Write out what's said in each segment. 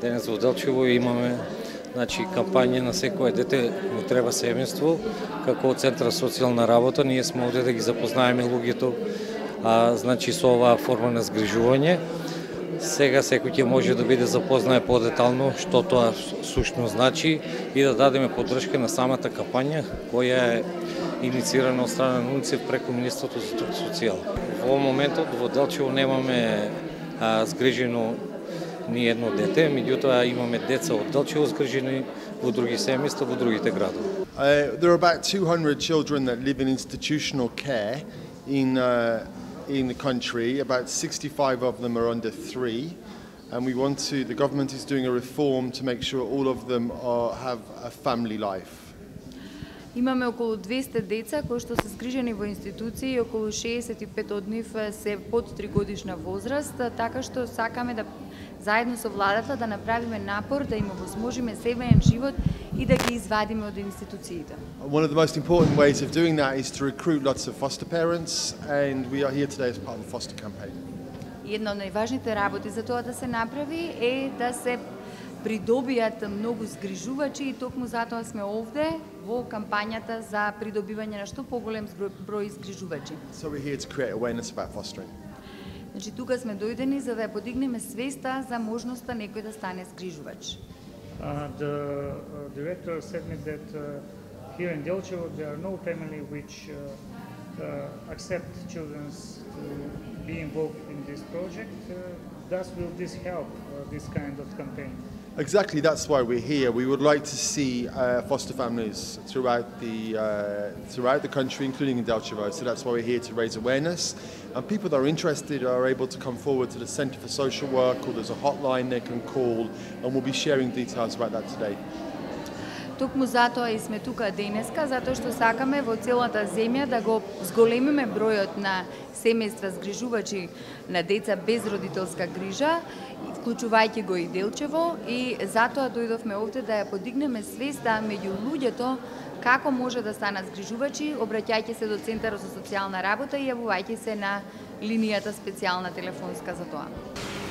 Денес во Делчево имаме кампања на секое дете му треба семејство. Како Центар социјална работа ние сме овде да ги запознаеме луѓето со оваа форма на згрижување. Сега секој ќе може да биде запознае подетално што тоа сушно значи и да дадеме поддршка на самата кампања која е инициирана од страна на УНИЦЕФ преку Министерството за труд и социјала. Во моментот во Делчево немаме згрижено ни едно дете, меѓутоа имаме деца од Делчево згрижени во други семејства во другите градови. There are about 200 children that live in institutional care in the country. About 65 of them are under 3, and the government is doing a reform to make sure all of them have a family life. Имаме околу 200 деца кои што се згрижени во институции, околу 65 од нив се под 3 годишна возраст, така што сакаме да заедно со владата да направиме напор да им овозможиме семеен живот и да ги извадиме од институциите. One of the most important ways of doing that is to recruit lots of foster parents, and we are here today as part of the foster campaign. Една од најважните работи за тоа да се направи е да се придобијат многу згрижувачи и токму затоа сме овде во кампањата за придобивање на што поголем број згрижувачи. So we're here to create awareness about fostering. Значи тука сме дојдени за да ја подигнеме свеста за можноста некој да стане згрижувач. The director said me that here in Delchevo there are no family which accept children to be involved in this project. Thus will this help this kind of campaign? Exactly, that's why we're here. We would like to see foster families throughout the country, including in Delchevo. So that's why we're here to raise awareness. And people that are interested are able to come forward to the Centre for Social Work, or there's a hotline they can call, and we'll be sharing details about that today. Токму затоа и сме тука денеска, затоа што сакаме во целата земја да го зголемиме бројот на семејства згрижувачи на деца без родителска грижа, вклучувајќи го и Делчево, и затоа дојдовме овде да ја подигнеме свеста меѓу луѓето како може да станат згрижувачи, обраќајќи се до Центарот за социјална работа и јавувајќи се на линијата специјална телефонска за тоа.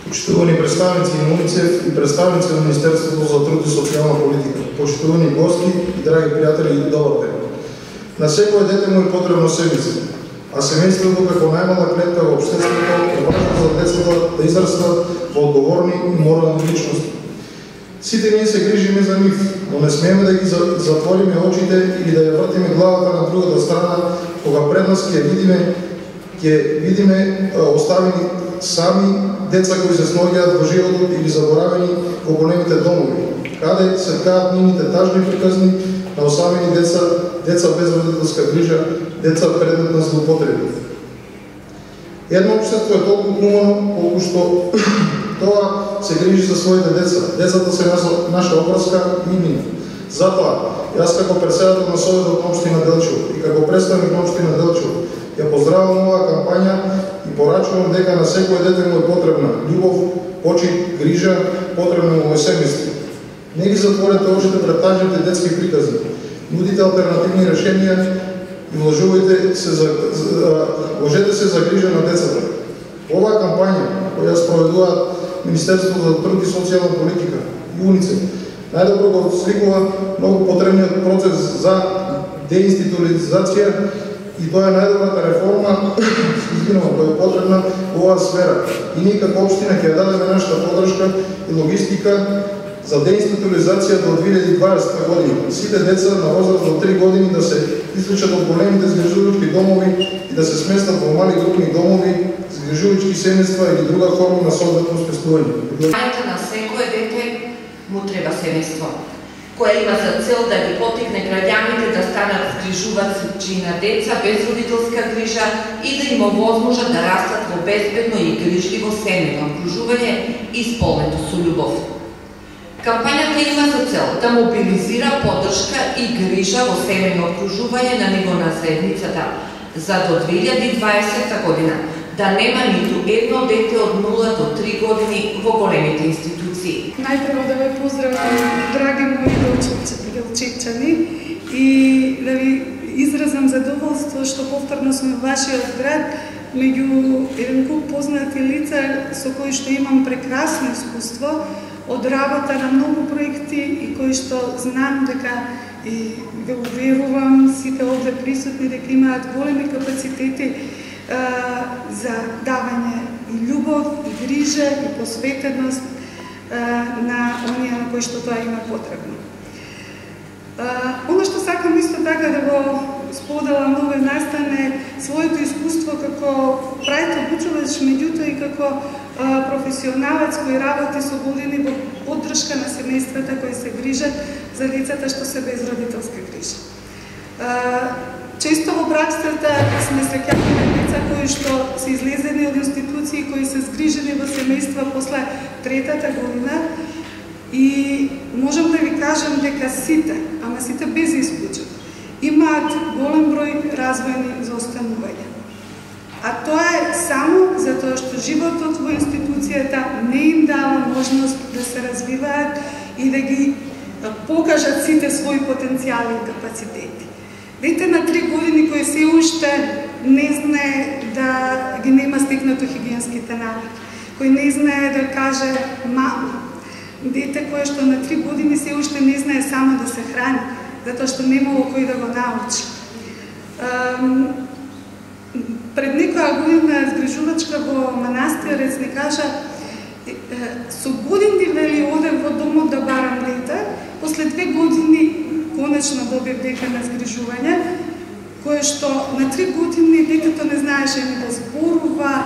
Почитувани представници на УНИЦЕФ и представници на Министерството за труд и социјална политика, почитувани гости и драги пријатели, добар ден. На секое дете му е потребно семејство, а семејството како најмала клетка во општеството е важно за децата да израстат во одговорни и морални личности. Сите ние се грижиме за нив, но не смееме да ги затвориме очите или да ја вртиме главата на другата страна, кога пред нас ќе видиме оставени сами деца кои се сноѓаат во животот или заборавени во големите домови, каде се ткаат нивните тажни приказни на осамени деца, деца без родителска грижа, деца предмет на злоупотреби. Едно општество е толку хумано, колку што тоа се грижи за своите деца. Децата се наша обврска и иднина. Затоа, јас како председател на Советот на општина Делчево и како представник на општина Делчево ја поздравувам оваа кампања и порачувам дека на секој дете му е потребна љубов, почит, грижа, потребно му е семејство. Не ги затворете очите пред тажните детски приказни. Нудите алтернативни решенија и вложете се за грижа на децата. Оваа кампања која спроведуваат Министерството за труд и социјална политика и УНИЦЕФ најдобро го отсликува многу потребниот процес за деинституализација и тоа е најдобрата реформа која е потребна во оваа сфера. И ние како општина ќе ја дадеме нашата поддршка и логистика за деинституализација до 2020 година. Сите деца на возраст до 3 години да се исклучат од големите згрижувачки домови и да се сместат во мали групни домови, згрижувачки семејства или друга форма на соодветно сместување. На секое дете му треба семејство, која има за цел да ги поттикне граѓаните да станат згрижувачи на деца без родителска грижа и да им овозможат да растат во безбедно и грижливо семејно окружување исполнето со љубов. Кампањата има за цел да мобилизира поддршка и грижа во семејно окружување на ниво на заедницата за до 2020 година, да нема ниту едно дете од 0 до 3 години во големите институции. Најпрво да ве поздравам, драги мои делчевчани, и да ви изразам задоволство што повторно сме во вашиот град меѓу еден куп познати лица со кои што имам прекрасно искуство од работа на многу проекти и кои што знам дека и ве уверувам сите овде присутни дека имаат големи капацитети за давање и љубов, и грижа, и посветеност на оние на кои што тоа има потребно. Оно што сакам исто така да го споделам овој настан е своето искуство како прајт обучувач, меѓутоа и како професионалец кој работи со години во поддршка на семејствата кои се грижат за децата што се без родителска грижа. Често во праксата сме среќавани деца кои што се излезени од институции, кои се згрижени во семејства после третата година и можам да ви кажам дека сите, ама сите без исклучок, имаат голем број развојни заостанувања. А тоа е само затоа што животот во институцијата не им дава можност да се развиваат и да ги покажат сите своји потенцијали и капацитети. Дете на 3 години кој се уште не знае да ги нема стекнато хигиенските навики, кој не знае да каже мама, дете кое што на 3 години се уште не знае само да се храни, затоа што немало кој да го научи. Пред некоја година згрижувачка во манастирец ни кажа со години вели одев во домот да барам дете, после 2 години конечно добив дете на згрижување, кое што на 3 години детето не знаеше ни да зборува,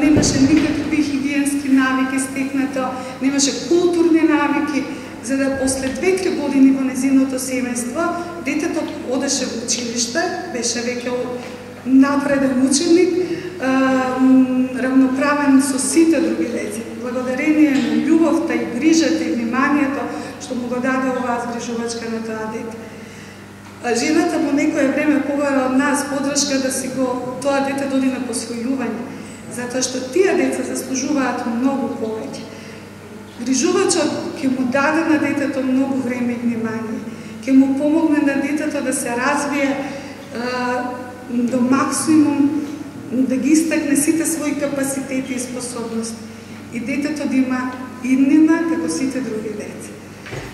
немаше никакви хигиенски навики стекнато, немаше културни навики, за да после 2-3 години во незиното семејство детето одеше во училиште, беше веќе напреден ученик, равноправен со сите други деца. Благодарение на љубовта и грижата и вниманието што му го даде оваа згрижувачка на тоа дете. Жената во некое време побара од нас поддршка да си го тоа дете доди на посвојување, затоа што тие деца заслужуваат многу повеќе. Грижувачот ќе му даде на детето многу време и внимание, ќе му помогне на детето да се развие до максимум, да ги истакне сите своји капацитети и способности и детето да има иднина како сите други деца.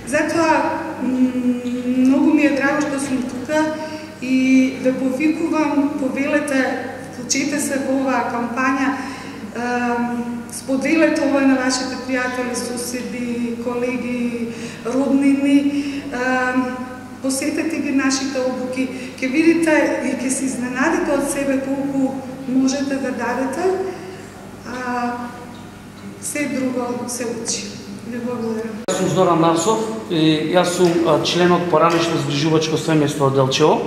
Затоа многу ми е драго што сум тука и да повикувам, повелете, вклучете се во оваа кампања, споделете ова на вашите пријатели, соседи, колеги, роднини, посетете ги нашите обуки, ќе видите и ќе се изненадите од себе колку можете да дадете, а се друго се учи. Ви благодарам. Јас сум Зоран Нарсов и јас сум член од поранешно згрижувачко семејство од Делчево.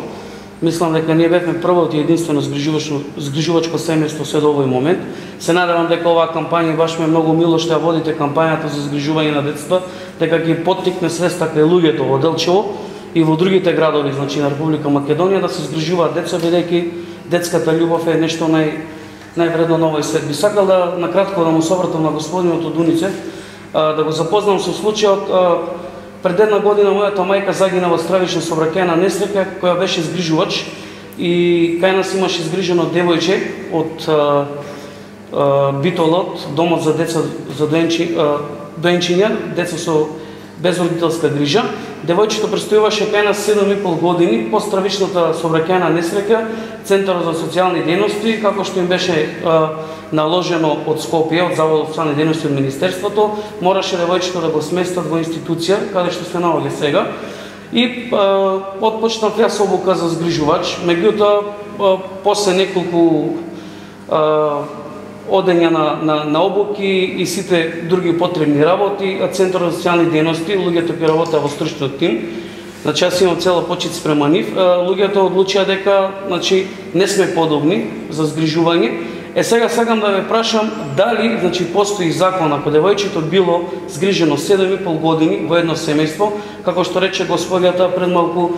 Мислам дека ние бевме првото и единствено згрижувачко семејство се до овој момент. Се надевам дека оваа кампања баш ме многу мило што ја водите кампањата за згрижување на децата, дека ги поттикне свеста кај луѓето во Делчево и во другите градови, значи на Република Македонија, да се згрижуваат деца, бидејќи детската љубов е нешто највредно на овој свет. Би сакал да накратко да му се обратам на господинот од Дунице, да го запознам со случајот. Пред една година мојата мајка загина во стравична сообраќајна несреќа, која беше згрижувач и кај нас имаше згрижено девојче од Битолот, домот за деца за доенчиња, деца со безродителска грижа. Девојчето престојуваше кај нас 7,5 години по стравичната сообраќајна несреќа, Центарот за социјални дејности, како што им беше наложено од Скопје, од Заводот за социјални дејности од Министерството, мораше девојчето да го сместат во институција, каде што се наоѓа сега. И отпочнав јас обука за згрижувач, меѓутоа после неколку одења на обуки и сите други потребни работи, Центарот за социјални дејности, луѓето кои работеа во стручниот тим, значи јас имам цела почит спрема нив, луѓето одлучија дека значи не сме подобни за згрижување. Сега сакам да ве прашам дали значи постои закон ако девојчето било згрижено 7,5 години во едно семејство, како што рече господјата пред малку,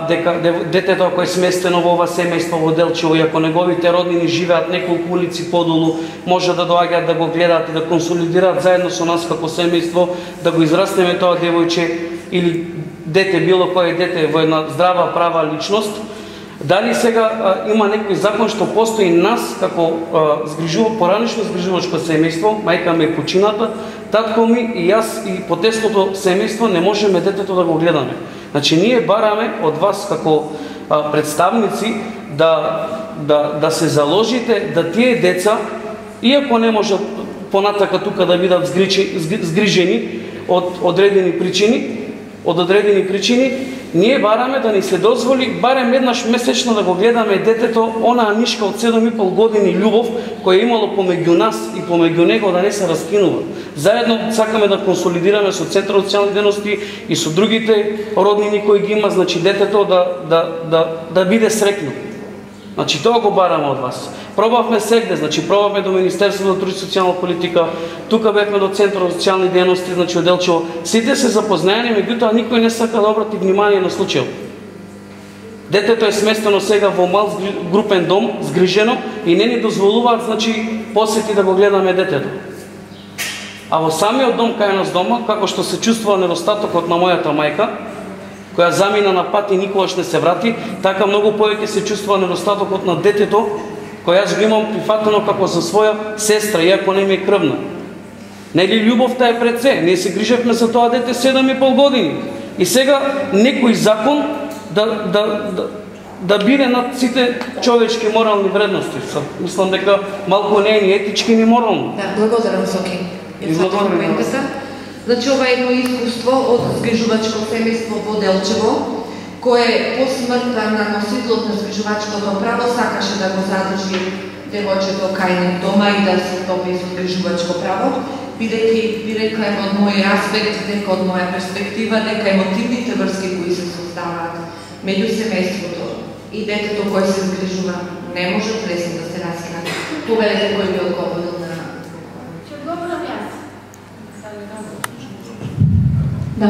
дека детето ако е сместено во ова семејство во Делчево и ако неговите роднини живеат неколку улици подолу, може да доаѓаат да го гледаат и да консолидираат заедно со нас како семејство, да го израснеме тоа девојче или дете, било кое дете во една здрава, права личност. Дали сега има некој закон што постои нас како поранешно згрижувачко семејство, мајка ми е почината, татко ми и јас и потесното семејство не можеме детето да го гледаме. Значи ние бараме од вас како представници да се заложите да тие деца, иако не можат понатака тука да бидат згрижени од одредени причини, ние бараме да ни се дозволи барем еднаш месечно да го гледаме детето, онаа нишка од 7,5 години љубов која имало помеѓу нас и помеѓу него да не се раскинува. Заедно сакаме да консолидираме со Центарот за социјални дејности и со другите роднини кои ги има, значи детето да биде среќно. Значи тоа го бараме од вас. Пробавме сегде, значи пробавме до Министерството на труд и социјална политика, тука бевме до Центарот за социјални дејности, значи од Делчево. Сите се запознаени, меѓутоа никој не сака да обрати внимание на случајот. Детето е сместено сега во мал групен дом, згрижено и не ни дозволуваат, значи посети да го гледаме детето. А во самиот дом кај нас дома, како што се чувствува недостатокот на мојата мајка, која замина на пат и никогаш не се врати, така многу повеќе се чувствува недостатокот на детето, која јас го имам прифатено како за своја сестра, иако не ми е крвна. Нели љубовта е пред се, ние се грижевме за тоа дете 7,5 години. И сега некој закон да биде над сите човечки морални вредности. Мислам дека малку не е ни етички ни морално. Да, благодарам, Соки. Значи, ова е едно искуство од згрижувачко семејство во Делчево, кое по смртта на носителот на згрижувачкото право сакаше да го задржи девојчето кај него дома и да се топи со згрижувачко право, бидејќи би рекла од мој аспект, дека од моја перспектива, дека емотивните врски кои се создаваат меѓу семејството и детето кој се згрижува не можат лесно да се раскинат. Повелете кој би одговорил на... Да.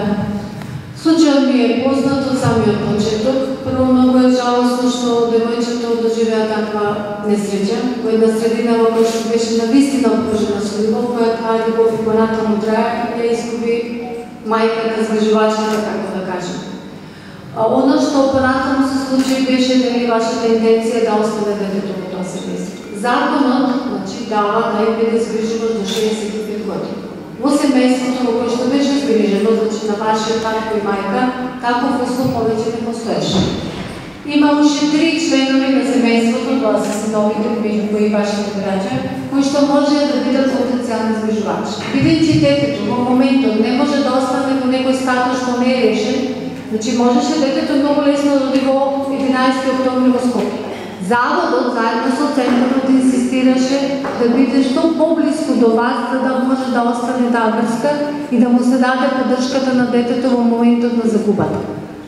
Случајот ми е познат од самиот почеток. Прво, многу е жалосно што девојчето доживеа таква несреќа, во една средина во која што беше навистина обкружена со љубов, која таа љубов и понатаму трае, ја изгуби мајката, згрижувачката, како да кажем. Она што понатаму се случи беше нели вашата интенција да остане детето во тоа семејство. Законот, значи, дава да им биде згрижуван до 65 години. Во семејството во кое што беше згрижено, значи на вашиот татко и мајка, таков услов повеќе не постоеше. Имаше 3 членови на семејството, тоа се синовите, меѓу кои вашите браќа, кои што може да бидат потенцијални згрижувачи. Бидејќи детето во моментот не може да остане во некој статус што не е решен, значи можеше детето многу лесно да оди во 11 октомври во Скопје. Заводот заедно со Центарот инсистираше да биде што поблиску до вас, за да може да остане таа врска и да му се даде поддршката на детето во моментот на загубата.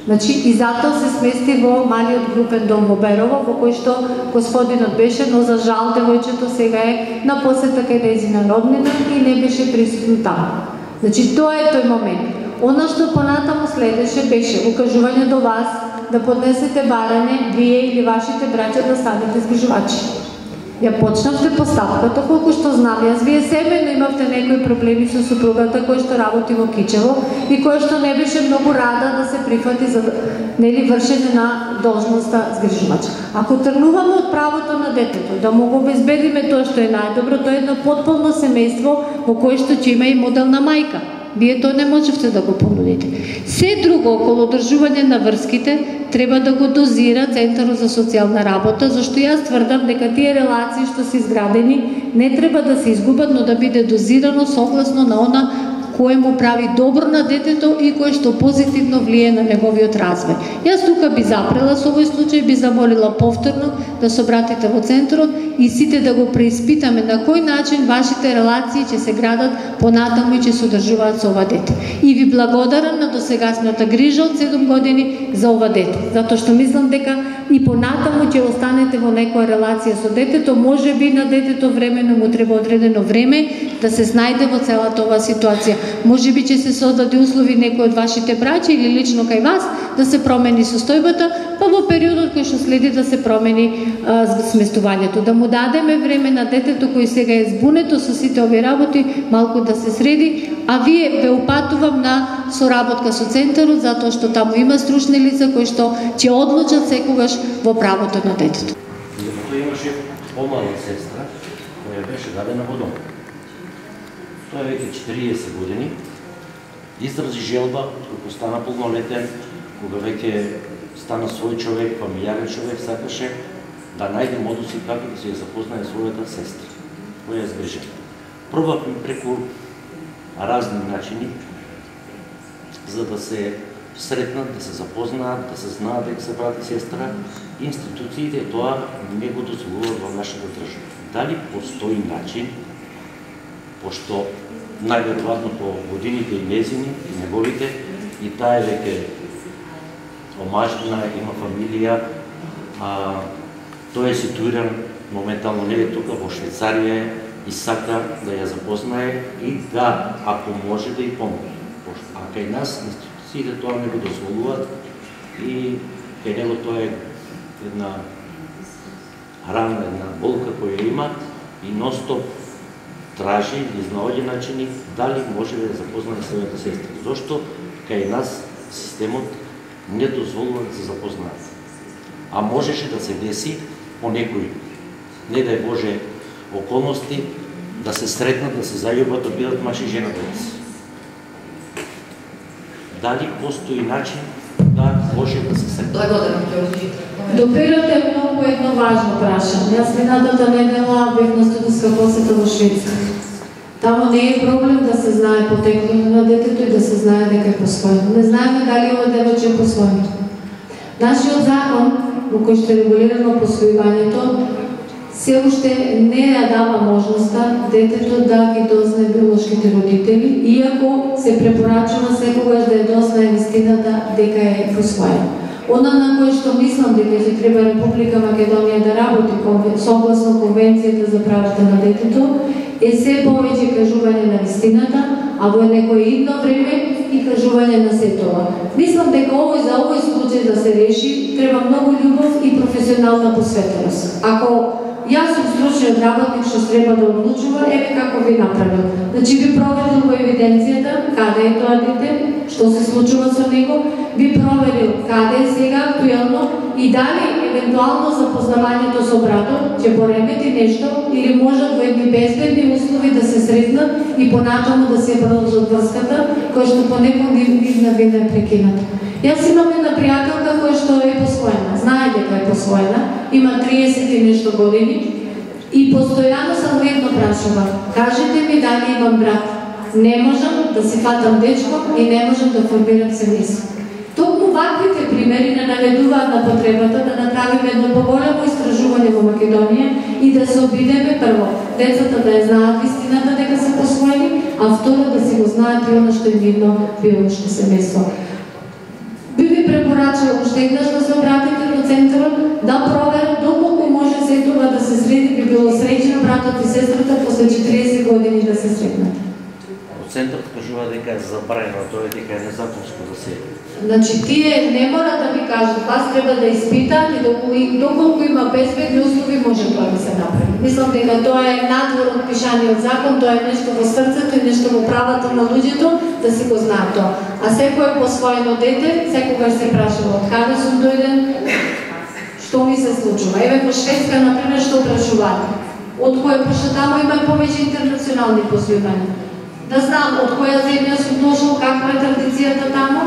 Значи, и затоа се смести во малиот групен дом во Берово, во кој што господинот беше, но за жал девојчето сега е на посета кај нејзина роднина и не беше присутно таму. Значи, тоа е тој момент. Она што понатаму следеше беше укажување до вас да поднесете барање, вие или вашите браќа да станете згрижувачи. Ја почнавте постапката, колку што знам јас, вие семејно имавте некои проблеми со супругата кој што работи во Кичево и кој што не беше многу рада да се прифати за нели вршење на должноста згрижувач. Ако тргнуваме од правото на детето да му го обезбедиме тоа што е најдобро, тоа е едно потполно семејство во кое што ќе има и моделна мајка. Вие тоа не можевте да го понудите. Се друго околу одржување на врските треба да го дозира Центарот за социјална работа, зашто јас тврдам дека тие релации што се изградени не треба да се изгубат, но да биде дозирано согласно на она кое му прави добро на детето и кое што позитивно влие на неговиот развој. Јас тука би запрела со овој случај, би замолила повторно да се обратите во Центарот и сите да го преиспитаме на кој начин вашите релации ќе се градат понатаму и ќе се одржуваат со ова дете. И ви благодарам на досегашната грижа од 7 години за ова дете, затоа што мислам дека и понатаму ќе останете во некоја релација со детето, можеби на детето времено му треба одредено време да се снајде во целата оваа ситуација. Можеби ќе се создаде услови некој од вашите браќа или лично кај вас да се промени состојбата, па во периодот кој што следи да се промени сместувањето. Да му дадеме време на детето кој сега е збунето со сите овие работи, малку да се среди, а вие ве упатувам на соработка со центарот, затоа што таму има стручни лица кои што ќе одлучат секогаш во правото на детето. Тој имаше помала сестра која беше дадена во дом. Тој е веќе 40 години. Изрази желба кога стана полнолетен, кога веќе стана свој човек, фамилиарен човек, сакаше да најде модуси како да се ја запознае својата сестра, која е згрижена. Пробавме преку разни начини за да се сретнат, да се запознаат, да се знаат дека се брат и сестра. Институциите тоа не го дозволуваат во нашата држава. Дали постои начин, пошто најверојатно по годините и незини, и неговите, и таа е веќе омажена, има фамилија, тој е ситуиран моментално не е тука во Швейцарија и сака да ја запознае и да, ако може да ја помогне. А кај нас институциите тоа не го дозволуваат и кај него тоа е една рана, една болка која има и ностоп тражи и изнаоѓа начини дали може да ја запознае својата сестра. Зошто кај нас системот не дозволува да се запознаат. А можеше да се деси по некои, не дај Боже, околности, да се сретнат, да се заљубат, да бидат маж и жена деца. Дали постои начин да може да се сретнат? Благодарам, Ѓорѓи. Допирате многу едно важно прашање. Јас минатата недела бев на студентска посета во Шведска. Таму не е проблем да се знае потеклото на детето и да се знае дека е посвоено. Не знаеме дали ова девојче е посвоено. Нашиот закон, во кој што е регулирано посвојувањето, се уште не ја дава можноста детето да ги дознае биолошките родители, иако се препорачува секогаш да ја дознае вистината дека е посвоено. Она на кое што мислам дека ќе треба Република Македонија да работи согласно Конвенцијата за правата на детето, е се повеќе кажување на вистината, а во некој идно време и кажување на се тоа. Мислам дека за овој случај да се реши, треба многу љубов и професионална посветеност. Ако јас сум стручниот работник што треба да одлучува, еве како ви направил. Значи би проверил во евиденцијата каде е тоа дете, што се случува со него, би проверил каде е сега актуелно и дали евентуално запознавањето со братот ќе поремети нешто или можат во едни безбедни услови да се сретнат и понатаму да се продолжат врската, која што по некој нивна вина е прекината. Јас имам една пријателка која што е посвоена, знае дека е посвоена, има 30 и нешто години и постојано сам едно прашувам, кажете ми дали имам брат. Не можам да си фатам дечко и не можам да формирам семејство. Токму ваквите примери не наведуваат на потребата да направиме едно поголемо истражување во Македонија и да се обидеме прво децата да ја знаат вистината дека се посвоени, а второ да си го знаат и оно што е нивно биолошко семејство. Би ви препорачала уште еднаш да се обратите до центарот, да проверат доколку може се тоа да се среди, би било среќено братот и сестрата после 40 години да се сретнат. Центарот кажува дека е забранено, тоа е дека е незаконско да се. Значи тие не мора да ви кажат, вас треба да испитаат и доколку има безбедни услови може тоа да се направи. Мислам дека тоа е надвор од пишаниот закон, тоа е нешто во срцето и нешто во правата на луѓето да се го знаат тоа. А секој посвоено дете секогаш се прашува од каде сум дојден, што ми се случува. Еве во Шведска например што прашуваат. Од кој, пошто таму има повеќе интернационални посвојувања. Да знам од која земја сум дошол, каква е традицијата таму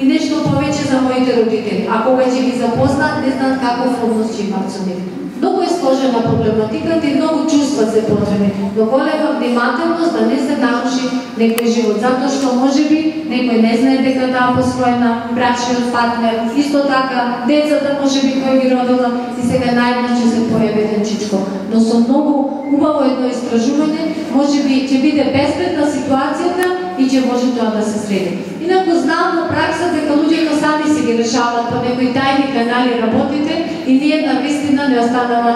и нешто повеќе за моите родители. А кога ќе ги запознаат, не знаат каков однос ќе имат со нив. Многу е сложена проблематиката и многу чувства се потребни, но голема внимателност да не се наруши некој живот, затоа што можеби некој не знае дека таа посвоена, брачниот партнер, исто така децата можеби кој ги родила и сега најднаш ќе се појави еден чичко. Но со многу убаво едно истражување, можеби ќе биде безбедна ситуацијата и ќе може тоа да се среди. Инаку знам во пракса дека луѓето сами се ги решаваат по некои тајни канали работите и ни една вистина не останала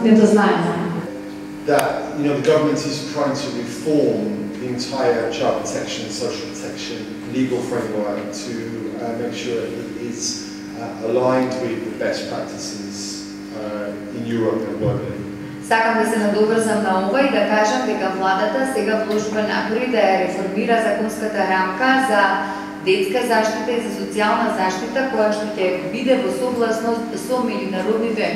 недознаена. that the government is trying to reform the entire child protection, social protection, legal framework to make sure it is aligned with the best practices in Europe and globally. Сакам да се надоврзам на ова и да кажам дека владата сега вложува напори да ја реформира законската рамка за детска заштита и за социјална заштита, која што ќе биде во согласност со меѓународните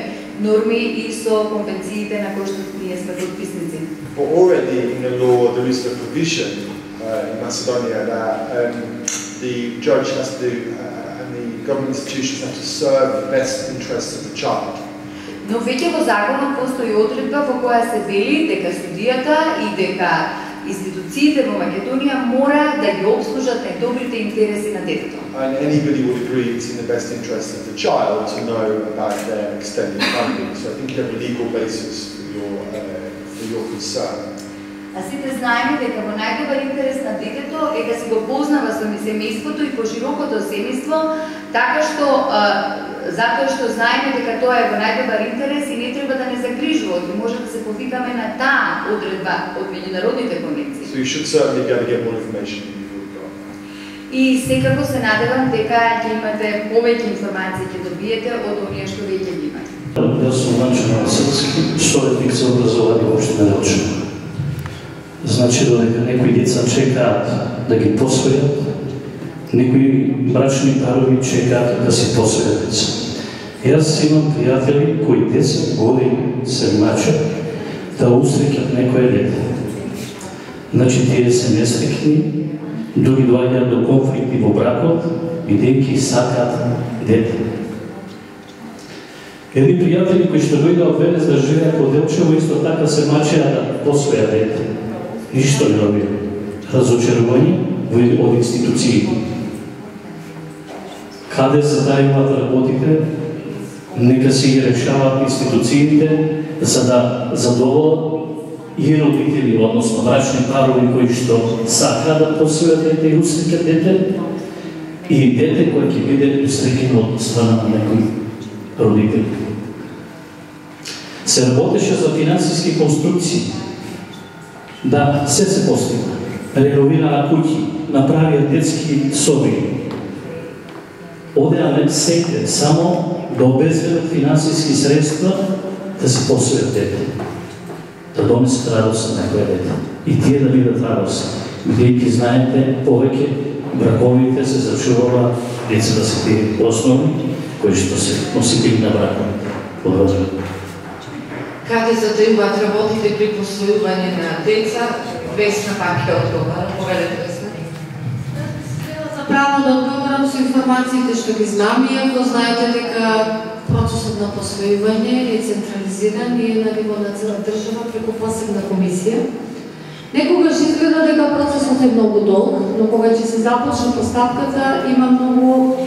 норми и со конвенциите на кои што ние сме подписници. Already in the law there is a provision in Macedonia that the judge has to and the government institutions have to serve the best interests of the child. Но веќе во законот постои одредба во која се вели дека судијата и дека институциите во Македонија мора да ги обслужат најдобрите интереси на детето. And anybody would agree it's in the best interest of the child to know about their extended family. So I think you have a legal basis for your concern. А сите знаеме дека во најдобар интерес на детето е да си го познава со семејството и поширокото семејство, така што затоа што знаеме дека тоа е во најдобар интерес и не треба да не загрижува, и може да се повикаме на таа одредба од меѓународните конвенции. So you should certainly be able to get more information. И секако се надевам дека ќе имате повеќе информации, ќе добиете од оние што веќе ги имате. Јас сум начинал српски, советник за образование во општина Делчево. Значи додека некои деца чекаат да ги посвојат, некои брачни парови чекаат да си посвојат деца. Јас имам пријатели кои 10 години се мачат да усреќат некое дете. Значи тие се несреќни, други доаѓаат до конфликти во бракот, бидејќи сакаат дете. Едни пријатели кои што дојдоа од Венес да живеат во Делчево исто така се мачеа да посвојат дете. Ништо не добија. Разочарување од институциите. Каде задајуваат да работите, нека си ги решаваат институциите за да задоволат и родители, односно брачни парови кои што сакаат да посвојат дете и усреќат дете, и дете кој ќе биде усреќено од страна на некои родители. Се работеше за финансиски конструкции. Да, се постигна. Реновираа куќи, направија детски соби. Одеа не сите, само да обезбедат финансиски средства да се посвојат дете. Да донесат радост на некоја дете. И тие да бидат радост. Бидејќи знаете, повеќе браковите се зачувава деца да се тие основи, кои што се носители на браковите. Продолжуваме. Каде задојуваат работите при посвојување на деца? Весна пак е одговора. Поведете, Весна. За право да одговорам со информациите што ги знам, иако знаете дека процесот на посвојување е централизиран и е на ниво на цела држава преку посебна комисија. Некогаш изгледа дека процесот е многу долг, но кога ќе се започне постапката, има многу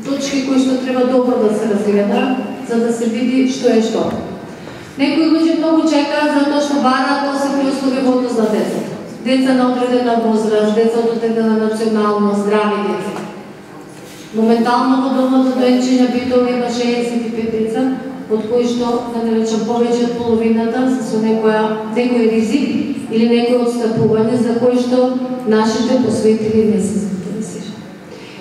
точки кои што треба добро да се разгледа, за да се види што е што. Некои луѓе многу чекаат затоа што бараат посебни услови во однос на децата. Деца на одредена возраст, деца од одредена националност, здрави деца. Моментално во домот за доенчење Битола има 65 деца, од кои што, да не речам, повеќе од половината се со некој ризик или некој отстапување за кои што нашите посвоители не се заинтересирани.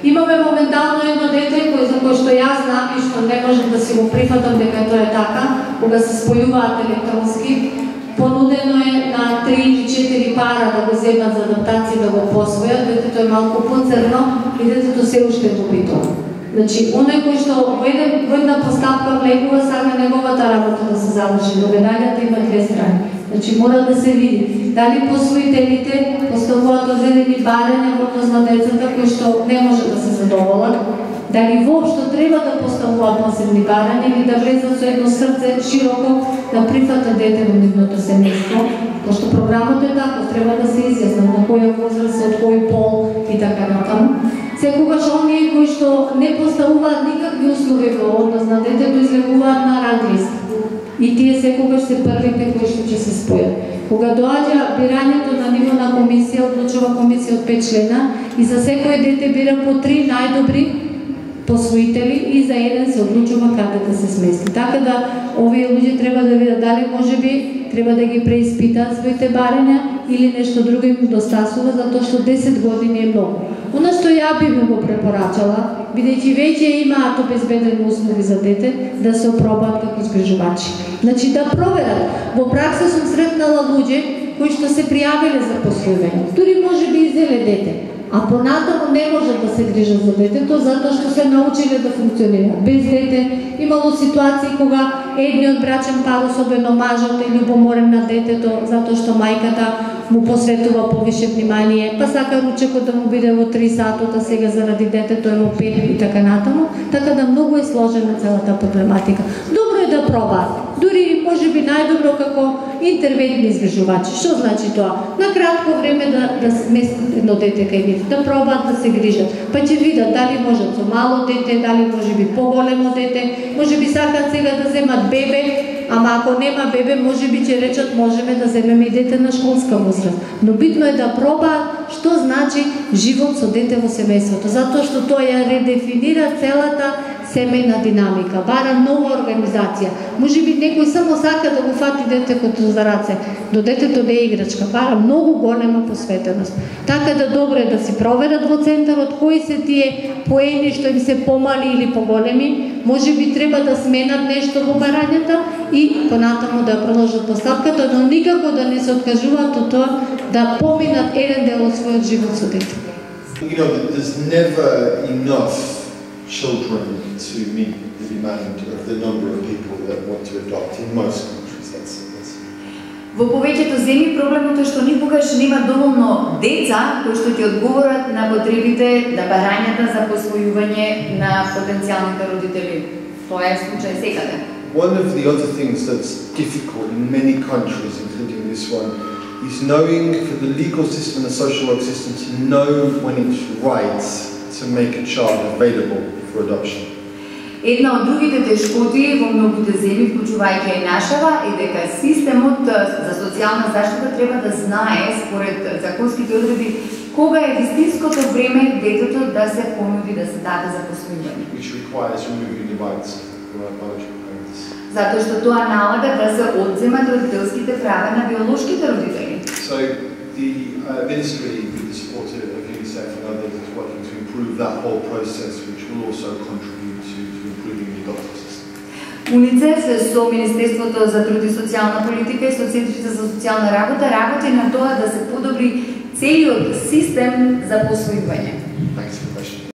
Имаме моментално едно дете за кој што јас знам и што не можам да си го прифатам дека тоа е така, кога се спојуваат електронски, понудено е на 3 или 4 пара да го земат за адаптација да го посвојат, детето е малку поцрно и детето се уште во Битола. Значи, оној кој што во една постапка влегува, сака неговата работа да се заврши, но медаљата има две страни. Значи, мора да се види дали посвоителите поставуваат одредени барања во однос на децата кои што не може да се задоволат, дали воопшто треба да поставуваат посебни барања или да влезат со едно срце широко да прифатат дете во нивното семејство, пошто програмот е таков, треба да се изјаснат на која возраст, од кој пол и така натаму. Секогаш оние кои што не поставуваат никакви услови во однос на детето излегуваат на ранг листа. И тие секогаш се првите кои што ќе се спојат. Кога доаѓа бирањето на ниво на комисија, одлучува комисија од 5 члена и за секој дете бира по 3 најдобри посвоители и за еден се одлучува каде да се смести. Така да овие луѓе треба да видат дали можеби треба да ги преиспитаат своите барања или нешто друго им достасува, затоа што 10 години е многу. Она што ја би го препорачала, бидејќи веќе имаат обезбедени услови за дете, да се опробаат како згрижувачи. Значи да проверат. Во пракса сум сретнала луѓе кои што се пријавиле за посвојување. Дури можеби и зеле дете, а понатаму не можат да се грижат за детето затоа што се научиле да функционираат без дете. Имало ситуации кога едниот брачен пар, особено мажот, е љубоморен на детето затоа што мајката му посветува повише внимание, па сака ручекот да му биде во 3 сатот, сега заради детето е во 5 и така натаму. Така да многу е сложена целата проблематика. Добро е да пробаат. Дури можеби најдобро како интервентни изгрижувачи. Што значи тоа? На кратко време да сместат едно дете кај нив, да пробаат да се грижат. Па ќе видат дали можат со мало дете, дали можеби поголемо дете, можеби сакаат сега да земат бебе, ама ако нема бебе, можеби ќе речат можеме да земеме и дете на школска возраст. Но битно е да пробаат што значи живот со дете во семејството, затоа што тоа ја редефинира целата семејна динамика, бара нова организација. Можеби некој само сака да го фати детето за раце, но детето не е играчка, бара многу голема посветеност. Така да добро е да си проверат во центарот кои се тие поени што им се помали или поголеми, можеби треба да сменат нешто во барањата и понатаму да продолжат постапката, но никако да не се откажуваат од тоа да поминат еден дел од својот живот со дете. You know, there's never enough children to meet the demand of the number of people that want to adopt in most countries. That's Во повеќето земји проблемот е што никогаш нема доволно деца кои што ќе одговорат на потребите на барањата за посвојување на потенцијалните родители. Тоа е случај секаде. One of the other things that's difficult in many countries, including this one, is knowing for the legal system and the social work system to know when it's right to make a child available for adoption. Една од другите тешкоти во многуте земји, вклучувајќи и нашава, е дека системот за социјална заштита треба да знае, според законските одредби, кога е вистинското време детето да се понуди да се даде за посвојување. Which requires removing the rights of biological parents. Затоа што тоа налага да се одземат родителските права на биолошките родители. So the ministry, with the support of UNICEF and others, is working to improve that whole process, which will also contribute to improving the adoption system. УНИЦЕФ со Министерството за труд и социјална политика и со Центрите за социјална работа работи на тоа да се подобри целиот систем за посвојување.